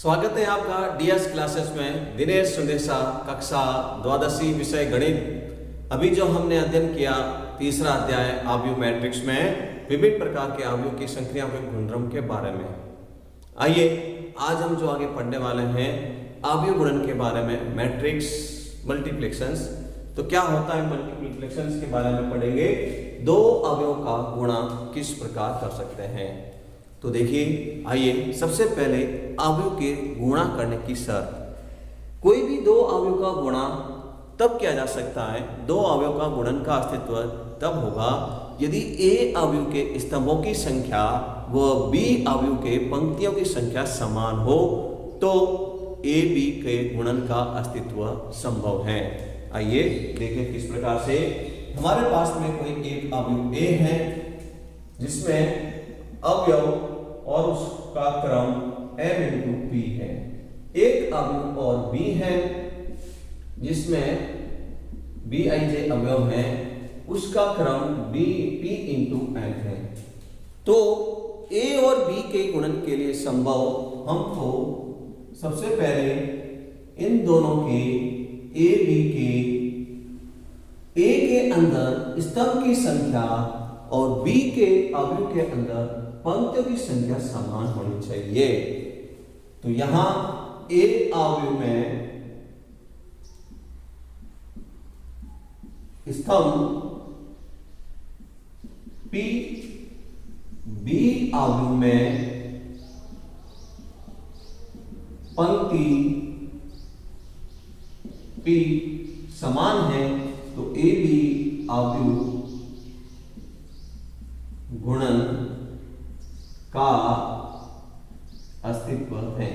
स्वागत है आपका डीएस क्लासेस में। दिनेश सुंदेसा, कक्षा द्वादशी, विषय गणित। अभी जो हमने अध्ययन किया तीसरा अध्याय आव्यूह मैट्रिक्स में विभिन्न प्रकार के आव्यूह की संक्रियाओं के गुणधर्म के बारे में। आइए आज हम जो आगे पढ़ने वाले हैं आव्यूह गुणन के बारे में, मैट्रिक्स मल्टीप्लिकेशंस। तो क्या होता है मल्टीप्लिकेशंस के बारे में पढ़ेंगे। दो अवयवों का गुणा किस प्रकार कर सकते हैं। तो देखिए, आइए सबसे पहले अवयव के गुणा करने की शर्त। कोई भी दो अवयव का गुणा तब किया जा सकता है, दो अवयव का गुणन का अस्तित्व तब होगा यदि ए अवयव के स्तंभों की संख्या व बी अवयव के पंक्तियों की संख्या समान हो, तो ए बी के गुणन का अस्तित्व संभव है। आइए देखें किस प्रकार से। हमारे पास में कोई एक अवयव ए है जिसमें अवयव और उसका क्रम m इंटू पी है। एक अवयव और b है जिसमें b i j अवयव है, उसका क्रम b p इंटू n है। तो a और b के गुणन के लिए संभव हमको सबसे पहले इन दोनों के a b के a के अंदर स्तंभ की संख्या और b के अवयव के अंदर पंक्तियों की संख्या समान होनी चाहिए। तो यहां ए अवयव में स्तंभ P, बी अवयव में पंक्ति P समान है, तो ए बी अवयव गुणन का अस्तित्व है।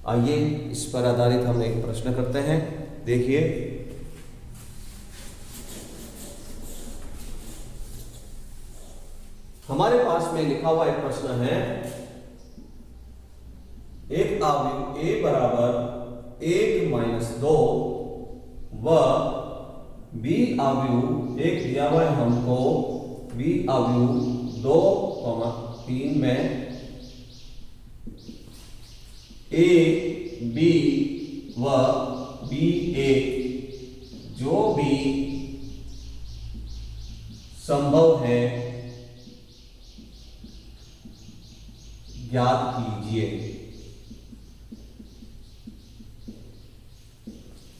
आइए इस पर आधारित हम एक प्रश्न करते हैं। देखिए, हमारे पास में लिखा हुआ एक प्रश्न है। एक अवयव a बराबर 1-2 व b अवयव एक दिया हुआ है हमको, b अवयव 2,3 में a b व b a जो भी संभव है ज्ञात कीजिए।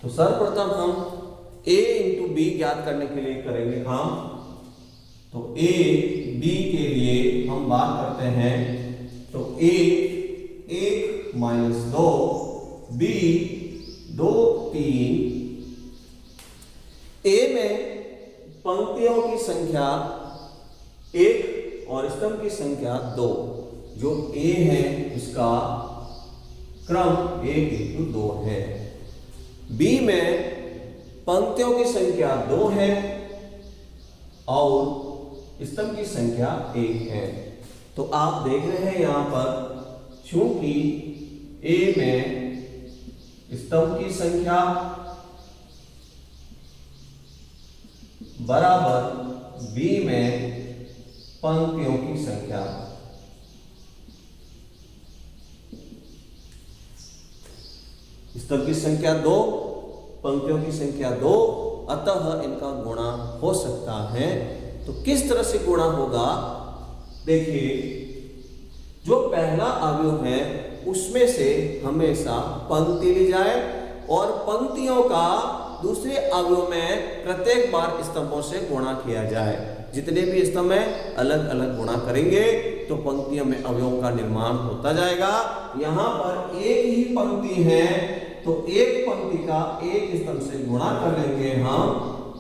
तो सर्वप्रथम हम a इंटू बी ज्ञात करने के लिए करेंगे हम। तो a b के लिए हम बात करते हैं, तो a 1-2 b 2-3। a में पंक्तियों की संख्या 1 और स्तंभ की संख्या 2। जो a है उसका क्रम 1-2 है। b में पंक्तियों की संख्या 2 है और स्तंभ की संख्या 1 है। तो आप देख रहे हैं यहां पर, चूंकि a में स्तंभ की संख्या बराबर b में पंक्तियों की संख्या, स्तंभ की संख्या 2, पंक्तियों की संख्या 2, अतः इनका गुणा हो सकता है। तो किस तरह से गुणा होगा, देखिए, जो पहला अवयव है उसमें से हमेशा पंक्ति ली जाए और पंक्तियों का दूसरे अवयव में प्रत्येक बार स्तंभों से गुणा किया जाए। जितने भी स्तंभ हैं अलग अलग गुणा करेंगे तो पंक्तियों में अवयवों का निर्माण होता जाएगा। यहां पर एक ही पंक्ति है तो एक पंक्ति का एक स्तंभ से गुणा कर लेंगे हम,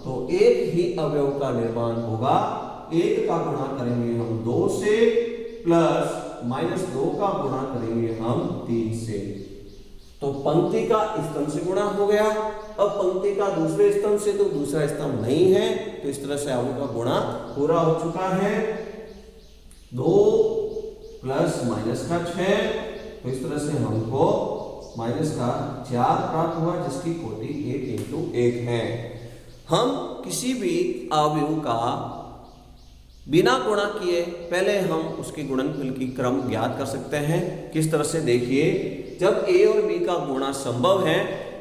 तो एक ही अवयव का निर्माण होगा। एक का गुणा करेंगे हम 2 से, प्लस -2 का गुणा करेंगे हम 3 से। तो पंक्ति का स्तंभ से गुणा हो गया। अब पंक्ति का दूसरे स्तंभ से, तो दूसरा स्तंभ नहीं है, तो इस तरह से अवयव का गुणा पूरा हो चुका है। 2 प्लस माइनस का 6, तो इस तरह से हमको माइनस का 4 प्राप्त हुआ, जिसकी कोटि 1 × 1 है। हम किसी भी अवयव का बिना गुणा किए पहले हम उसके गुणनफल की क्रम ज्ञात कर सकते हैं। किस तरह से, देखिए, जब a और b का गुणा संभव है,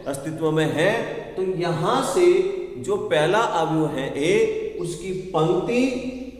अस्तित्व में है, तो यहां से जो पहला अवयव है a, उसकी पंक्ति,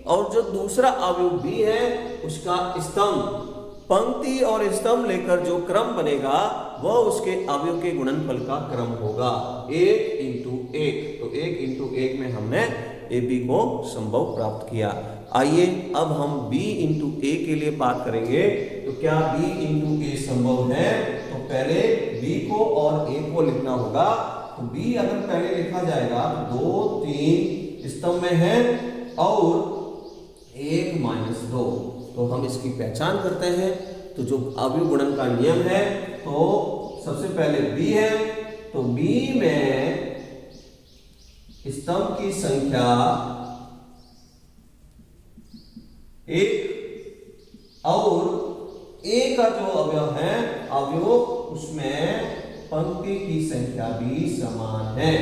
और जो दूसरा अवयव b है उसका स्तंभ, पंक्ति और स्तंभ लेकर जो क्रम बनेगा वह उसके अवयव के गुणनफल का क्रम होगा, 1 इंटू 1। तो 1 इंटू 1 में हमने ए बी को संभव प्राप्त किया। आइए अब हम b इंटू ए के लिए बात करेंगे। तो क्या b इंटू ए संभव है? तो पहले b को और a को लिखना होगा। तो b अगर पहले लिखा जाएगा तो 2 3 स्तंभ में है और 1 माइनस 2, तो हम इसकी पहचान करते हैं। तो जो अवयव गुणन का नियम है, तो सबसे पहले b है, तो b में स्तंभ की संख्या 1 और a का जो अवयव है, अवयव उसमें पंक्ति की संख्या भी समान है।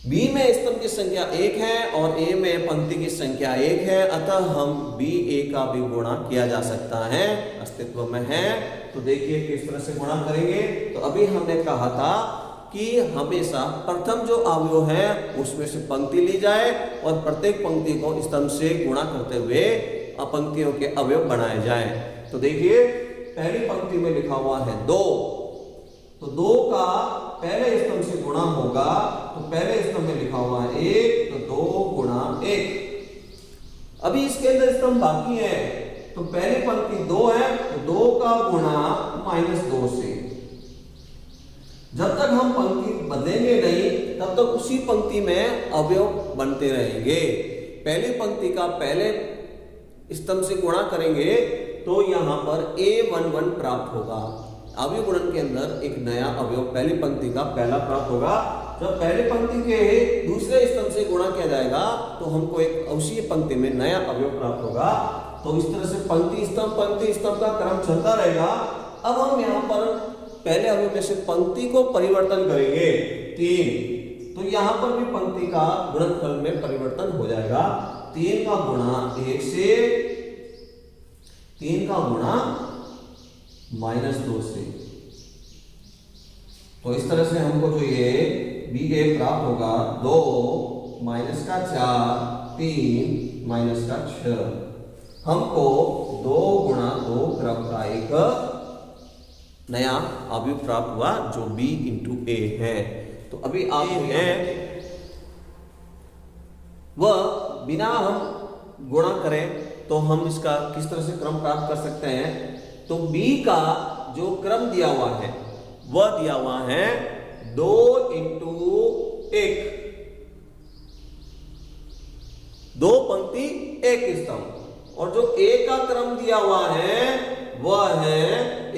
b में स्तंभ की संख्या 1 है और a में पंक्ति की संख्या 1 है, अतः हम b a का भी गुणा किया जा सकता है, अस्तित्व में है। तो देखिए किस तरह से गुणा करेंगे। तो अभी हमने कहा था कि हमेशा प्रथम जो अवयव है उसमें से पंक्ति ली जाए और प्रत्येक पंक्ति को स्तंभ से गुणा करते हुए पंक्तियों के अवयव बनाए जाए। तो देखिए पहली पंक्ति में लिखा हुआ है 2, तो 2 का पहले स्तंभ से गुणा होगा, तो पहले स्तंभ में लिखा हुआ है 1, तो 2 गुणा 1। अभी इसके अंदर स्तंभ बाकी है, तो पहली पंक्ति 2 है, तो 2 का गुणा -2 से। जब तक हम पंक्ति बदलेंगे नहीं तब तक उसी पंक्ति में अवयव बनते रहेंगे। पहली पंक्ति का पहले स्तंभ से गुणा करेंगे तो यहां पर a11 प्राप्त होगा। अवयव गुणन के अंदर एक नया अवयव पहली पंक्ति का पहला प्राप्त होगा। जब पहली पंक्ति के दूसरे स्तंभ से गुणा किया जाएगा तो हमको एक उसी पंक्ति में नया अवयव प्राप्त होगा। तो इस तरह से पंक्ति स्तंभ का क्रम चलता रहेगा। अब हम यहाँ पर पहले अवयव में से पंक्ति को परिवर्तन करेंगे 3, तो यहाँ पर भी पंक्ति का गुणनफल में परिवर्तन हो जाएगा। 3 का गुणा 1 से, 3 का गुणा -2 से। तो इस तरह से हमको जो ये BA प्राप्त होगा 2 माइनस का 4 3 माइनस का 6। हमको 2 गुणा 2 क्रम का एक नया अवयव प्राप्त हुआ जो B इंटू A है। तो अभी आप है वह बिना हम गुणा करें तो हम इसका किस तरह से क्रम प्राप्त कर सकते हैं। तो B का जो क्रम दिया हुआ है वह दिया हुआ है 2 इंटू 1, 2 पंक्ति 1 स्तंभ, और जो A का क्रम दिया हुआ है वह है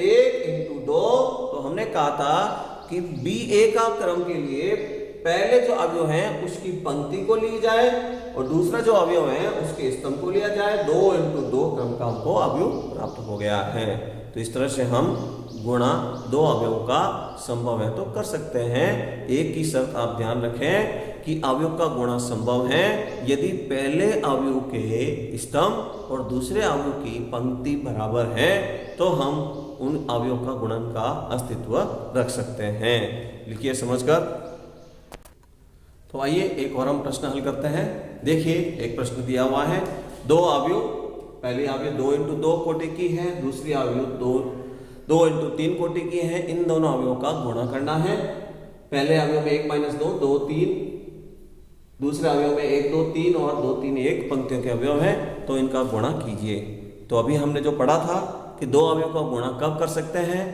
1 इंटू 2। तो हमने कहा था कि BA का क्रम के लिए पहले जो अवयव है उसकी पंक्ति को ली जाए और दूसरा जो अवयव है उसके स्तंभ को लिया जाए। 2 इंटू 2 क्रम का हमको अवयव प्राप्त हो गया है। तो इस तरह से हम गुणा 2 अवयवों का संभव है तो कर सकते हैं। एक ही शर्त आप ध्यान रखें कि अवयव का गुणा संभव है यदि पहले अवयव के स्तंभ और दूसरे अवयव की पंक्ति बराबर है, तो हम उन अवयव का गुणन का अस्तित्व रख सकते हैं। लिखिए समझकर। तो आइए एक और हम प्रश्न हल करते हैं। देखिए एक प्रश्न दिया हुआ है, 2 अवयव, पहली अवयव 2 इंटू 2 कोटि की है, दूसरी अवयव 2 इंटू 3 कोटि की है। इन दोनों अवयवों का गुणा करना है। पहले अवयव में 1 माइनस 2 2 3, दूसरे अवयव में 1 2 3 और 2 3 1 पंक्तियों के अवयव है, तो इनका गुणा कीजिए। तो अभी हमने जो पढ़ा था कि 2 अवयव का गुणा कब कर सकते हैं,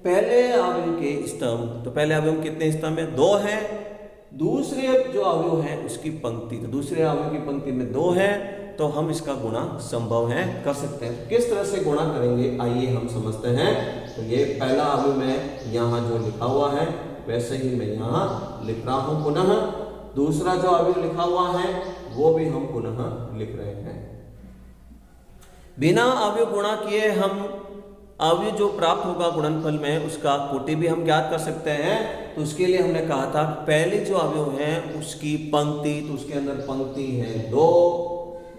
पहले अवयव के स्तंभ। तो पहले अवयव कितने स्तंभ है, 2 है। दूसरे जो अवयव है उसकी पंक्ति, तो दूसरे अवयव की पंक्ति में 2 है, तो हम इसका गुणा संभव है कर सकते हैं। किस तरह से गुणा करेंगे आइए हम समझते हैं। तो ये पहला अवयव में यहाँ जो लिखा हुआ है वैसे ही मैं यहाँ लिख रहा हूँ पुनः। दूसरा जो अवयव लिखा हुआ है वो भी हम पुनः लिख रहे हैं। बिना अवयव गुणा किए हम अवयव जो प्राप्त होगा गुणनफल में उसका कोटि भी हम ज्ञात कर सकते हैं। तो उसके लिए हमने कहा था कि पहले जो अवयव है उसकी पंक्ति, तो उसके अंदर पंक्ति है 2,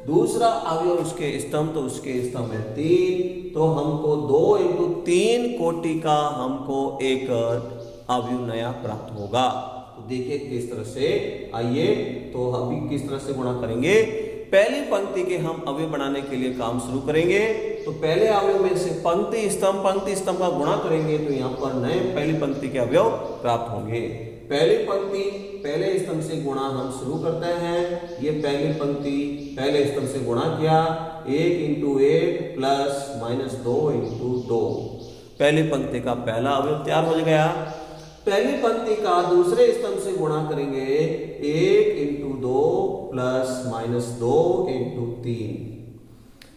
दूसरा अवयव उसके स्तंभ, तो उसके स्तंभ है 3, तो हमको 2 इंटू 3 कोटि का हमको एक अवयव नया प्राप्त होगा। तो देखिए किस तरह से, आइए तो अभी किस तरह से गुणा करेंगे। पहली पंक्ति के हम अवयव बनाने के लिए काम शुरू करेंगे। तो पहले अवयव में से पंक्ति स्तंभ का गुणा करेंगे तो यहाँ पर नए पहली पंक्ति के अवयव प्राप्त होंगे। पहली पंक्ति पहले स्तंभ से गुणा हम शुरू करते हैं। ये पहली पंक्ति पहले स्तंभ से गुणा किया, 1 इंटू 1 प्लस माइनस 2 इंटू 2, पहली पंक्ति का पहला अवयव तैयार हो गया। पहली पंक्ति का दूसरे स्तंभ से गुणा करेंगे, 1 इंटू 2 प्लस माइनस 2 इंटू 3,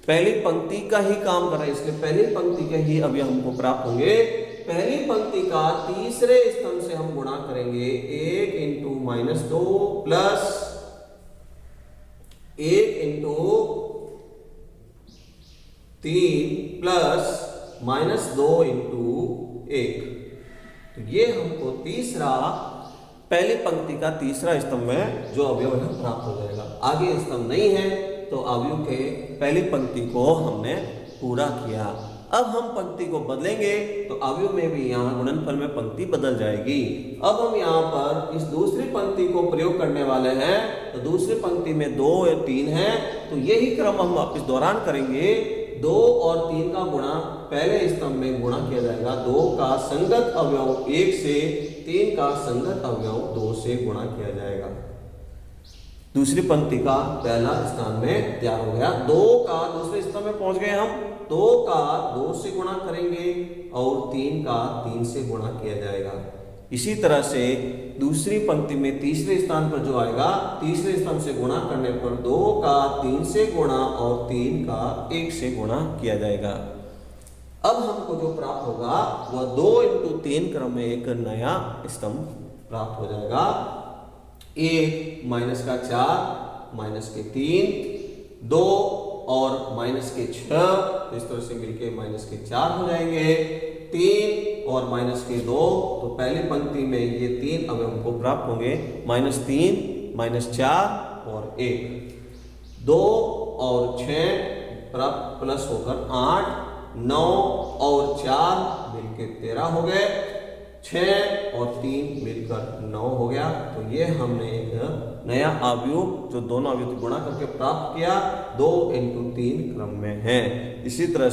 पहली पंक्ति का ही काम कर रहा है इसलिए पहली पंक्ति के ही अवयव हमको प्राप्त होंगे। पहली पंक्ति का तीसरे स्तंभ से हम गुणा करेंगे, 1 into minus 2 plus 1 into 3 plus minus 2 into 1। तो ये हमको तीसरा पहली पंक्ति का तीसरा स्तंभ में जो अवयव है प्राप्त हो जाएगा। आगे स्तंभ नहीं है तो अवयव के पहली पंक्ति को हमने पूरा किया। अब हम पंक्ति को बदलेंगे तो अवयव में भी यहाँ गुणनफल में पंक्ति बदल जाएगी। अब हम यहाँ पर इस दूसरी पंक्ति को प्रयोग करने वाले हैं। तो दूसरी पंक्ति में 2 और 3 है, तो यही क्रम हम वापस दौरान करेंगे। 2 और 3 का गुणा पहले स्तंभ में गुणा किया जाएगा, 2 का संगत अवयव 1 से, 3 का संगत अवयव 2 से गुणा किया जाएगा। दूसरी पंक्ति का पहला स्थान में तैयार हो गया। 2 का दूसरे स्तंभ में पहुंच गए हम, 2 का 2 से गुणा करेंगे और 3 का 3 से गुणा किया जाएगा। इसी तरह से दूसरी पंक्ति में तीसरे स्थान पर जो आएगा, तीसरे स्तंभ से गुणा करने पर 2 का 3 से गुणा और 3 का 1 से गुणा किया जाएगा। अब हमको जो प्राप्त होगा वह 2 इंटू 3 क्रम में एक नया स्तंभ प्राप्त हो जाएगा। 1 माइनस का 4 माइनस के 3, 2 और माइनस के 6, तो इस तरह से मिलके माइनस के 4 हो जाएंगे। 3 और माइनस के 2, तो पहली पंक्ति में ये 3 अवयव हमको प्राप्त होंगे, -3 -4 और 1। 2 और 6 प्राप्त प्लस होकर 8, 9 और 4 मिलके 13 हो गए, 6 और 3 मिलकर 9 हो गया। तो ये हमने एक नया अवयव जो दोनों अवयव गुणा करके प्राप्त किया, 2 इंटू 3 क्रम में है। इसी तरह